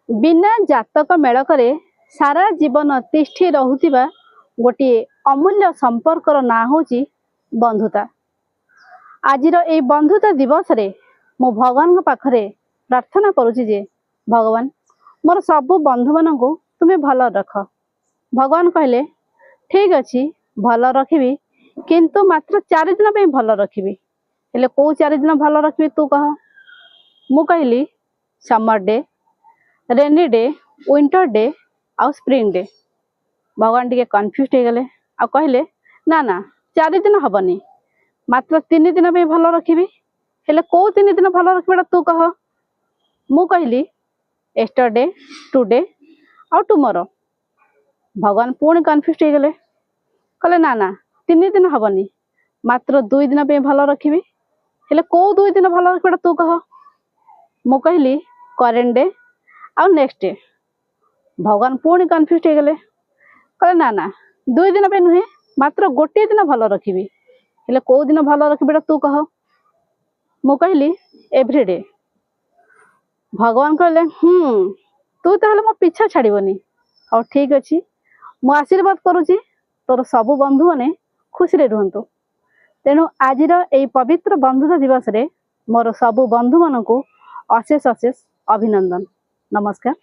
बिना जातक मेलकर सारा जीवन तिष्ठि रहुतिबा गोटे अमूल्य संपर्कर ना होची बंधुता। आजिर ए बंधुता दिवस रे मो भगवान पाखरे प्रार्थना करुची जे भगवान मोर सबु बंधु मान को तुम्हें भल रख। भगवान कहले ठीक अच्छी भल रखी किंतु मात्र 4 दिन पे भल रखी। हेले को 4 दिन भल रखी तू कह। मु कहली summer day, rainy day, winter day आउ स्प्रिंग डे। भगवान टिके कन्फ्यूज हो गले आ कहले ना ना 4 दिन हबनी मात्र 3 दिन पे भल रखी। हेले को 3 दिन भल रखी तू कह। मु कहली एस्टरडे, टुडे आउ टुमरो। भगवान पुणी कन्फ्यूज हो गले कहले ना ना 3 दिन हबनी मात्र 2 दिन पे भल रखी। हेले को 2 दिन भल रखी तू कह। मु कहली करेंट डे आउ नेक्स्ट डे। भगवान पुणी कन्फ्यूज हो गले कहले ना ना 2 दिन पे नुहे मात्र गोटे दिन भल रखी। हेले को दिन भल रखी तू कह। मु कहली एवरीडे। भगवान कहले तू ताहले मो पीछा छाड़बनी। और ठीक अच्छी मु आशीर्वाद करुची तोर सबु बंधु माने खुशी रे रुहंतु। तेणु आजिर ए पवित्र बंधुता दिवस रे मोर सबु बंधु मानकु अशेष अशेष अभिनंदन। नमस्कार।